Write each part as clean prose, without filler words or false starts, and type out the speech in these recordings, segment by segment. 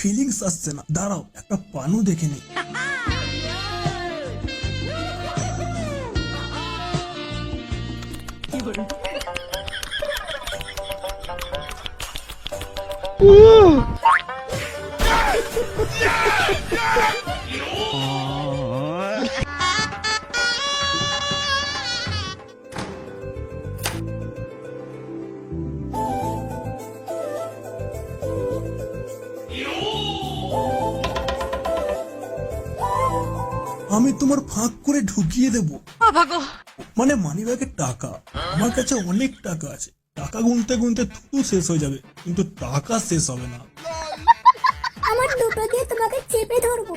Feelings আসছে না, দাঁড়াও একটা পানু দেখে নি। আমি তোমার ফাঁক করে ঢুকিয়ে দেব। মানে মানিব্যাগের টাকা, আমার কাছে অনেক টাকা আছে, টাকা গুনতে গুনতে থুতু শেষ হয়ে যাবে, কিন্তু টাকা শেষ হবে না। আমার দুটো দিয়ে তোমাকে চেপে ধরবো,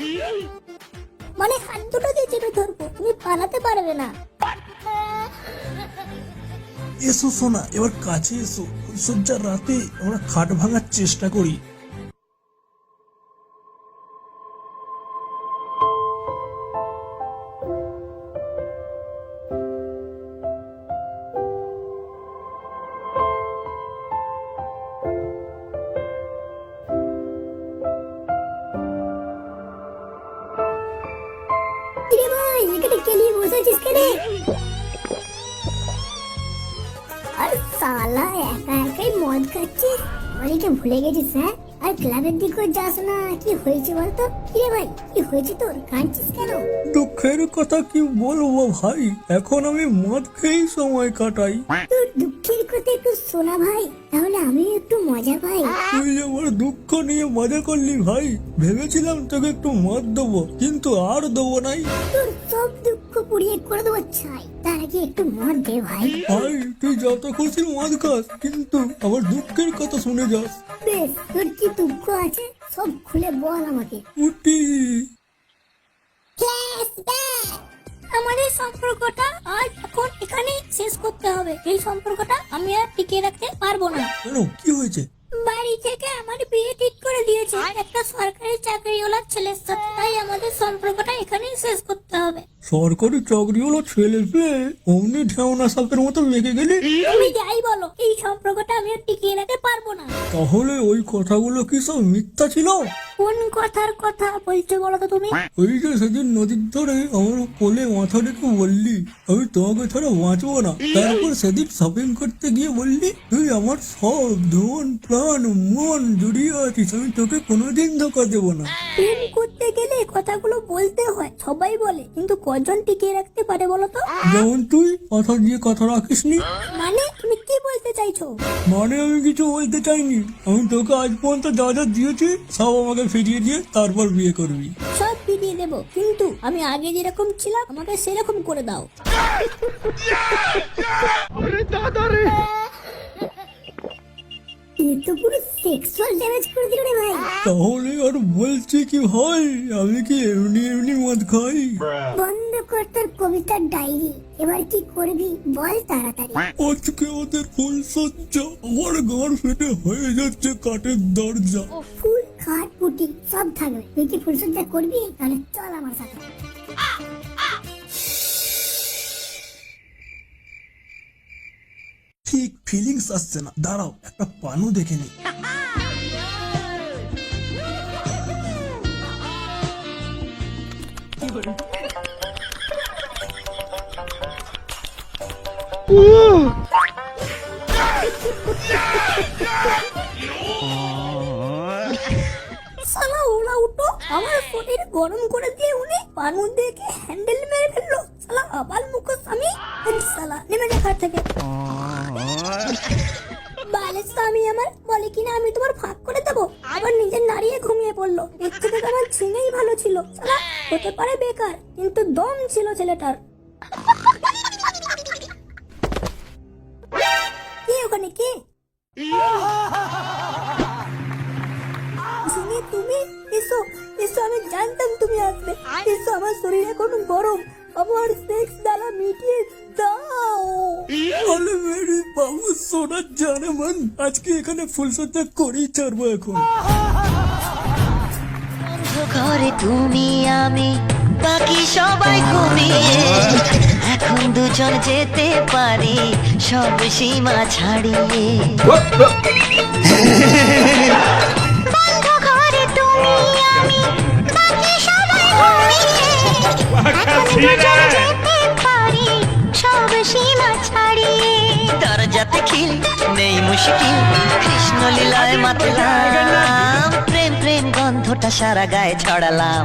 মানে হাত দুটো দিয়ে চেপে ধরবো, তুমি পালাতে পারবে না। এসো সোনা, এবার কাছে এসো, সজ্জার রাতে আমরা খাট ভাঙার চেষ্টা করি। কিরে ভাই, এখানে কেলিয়ে বসেছিস কেন? আর সালা একা একাই মদ খাচ্ছিস, আমাদেরকে ভুলে গেছিস? হ্যাঁ, আর ক্লাবের দিকেও যাস না, কি হয়েছে বলতো? কিরে ভাই, কি হয়েছে তোর, কাঁদছিস কেন? দুঃখের কথা কি বলবো ভাই, এখন আমি মদ খেয়েই সময় কাটাই। তোর দুঃখের কথা একটু শোনা ভাই, তাহলে আমি একটু মজা পাই। তুই আমার দুঃখ নিয়ে মজা করলি ভাই, ভেবেছিলাম তোকে একটু মদ দেবো, কিন্তু আর দেবো নাই। তোর সব দুঃখ পুড়িয়ে করে দেবো ছাই, তার আগে একটু মদ দে ভাই। ভাই তুই যত খুশি মদ খাস, কিন্তু আমার দুঃখের কথা শুনে যাস। বেশ, তোর কি দুঃখ আছে সব খুলে বল আমাকে। উটি আমাদের সম্পর্কটা আজ এখন এখানেই শেষ করতে হবে। এই সম্পর্কটা আমি আর টিকিয়ে রাখতে পারবো না। কেন, কি হয়েছে? বাড়ি থেকে আমার বিয়ে ঠিক করে দিয়েছে একটা সরকারি চাকরিওয়ালা ছেলের সাথে, তাই আমাদের সম্পর্কটা এখানেই শেষ করতে হবে। সরকারি চাকরি হলো ছেলে পেয়ে অমনি ঢেউনা সাপের মতো লেগে গেলি। তুমি যাই বলো, এই সম্পর্কটা আমি আর টিকিয়ে রাখতে পারবো না। তাহলে ওই কথাগুলো কি সব মিথ্যা ছিল? কোন কথার কথা বলছো বলো তো তুমি? ওই যে সেদিন নদীর ধারে আমার কোলে মাথা রেখে বললি আমি তোমাকে ছাড়া বাঁচবো না, তারপর সেদিন শপিং করতে গিয়ে বললি তুই আমার সব ধন প্রাণ মন জড়িয়ে আছিস, আমি তোকে কোনোদিন ধোকা দেবো না। প্রেম করতে গেলে কথাগুলো বলতে হয়, সবাই বলে, কিন্তু কজন টিকিয়ে রাখতে পারে বলো তো? যেমন তুই কথা দিয়ে কথা রাখিসনি। মানে তুমি কি বলতে চাইছো? মানে আমি কিছু বলতে চাইনি, আমি তোকে আজ পর্যন্ত যা যা দিয়েছি সব আমাকে ফিরিয়ে দিয়ে তারপর বিয়ে করবি। সব ফিরিয়ে দেবো, কিন্তু আমি আগে যেরকম ছিলাম আমাকে সেরকম করে দাও। তুই তো পুরো সেক্সুয়াল ড্যামেজ করে দিল রে ভাই। তাহলে আর বলছি কি ভাই, আমি কি এমনি এমনি মদ খাই? বন্ধ কর তোর কবিতার ডায়েরি, এবার কি করবি বল তাড়াতাড়ি। আজকে ওদের ফুল সজ্জা, আমার ঘর ফেটে হয়ে যাচ্ছে কাঠের দরজা। ফুল খাট পুটি সব থাকবে, তুই কি ফুলসজ্জা করবি? তাহলে চল আমার সাথে। ঠিক ফিলিংস আসছে না, দাঁড়াও একটা পানু দেখে নি। শালা ওলা উঠো, আমার শরীর গরম করে দিয়ে উনি পানু দেখে হ্যান্ডেল মেরে ফেললো। শালা আবাল মুখোশ, আমি শালা নেমে যা ঘর থেকে। বালের স্বামী আমার বলে কিনা আমি তোমার ফাঁক করে দেবো, আবার নিজের নাড়িয়ে ঘুমিয়ে পড়লো। এর থেকে তো আমার ছেলেই ভালো ছিল। শালা হতে পারে বেকার, কিন্তু দম ছিল ছেলেটার। কে ওখানে, কে? ঝিঙে তুমি এসো, এসো, আমি জানতাম তুমি আসবে। এসো, আমার শরীর এখন গরম, আমার সেক্স জ্বালা মিটিয়ে দাও। আরে মেরে বাবু সোনার জানেমান, আজকে এখানে ফুলসজ্জা করেই ছাড়বো এখন। ঘরে তুমি আমি বাকি সবাই ঘুমিয়ে, এখন দুজন যেতে পারি সব সীমা ছাড়িয়ে। বন্ধ ঘরে তুমি হাতে খিল নেই মুশকিল কৃষ্ণ লীলায় মাতলাম প্রেম প্রেম গন্ধটা সারা গায়ে ছড়ালাম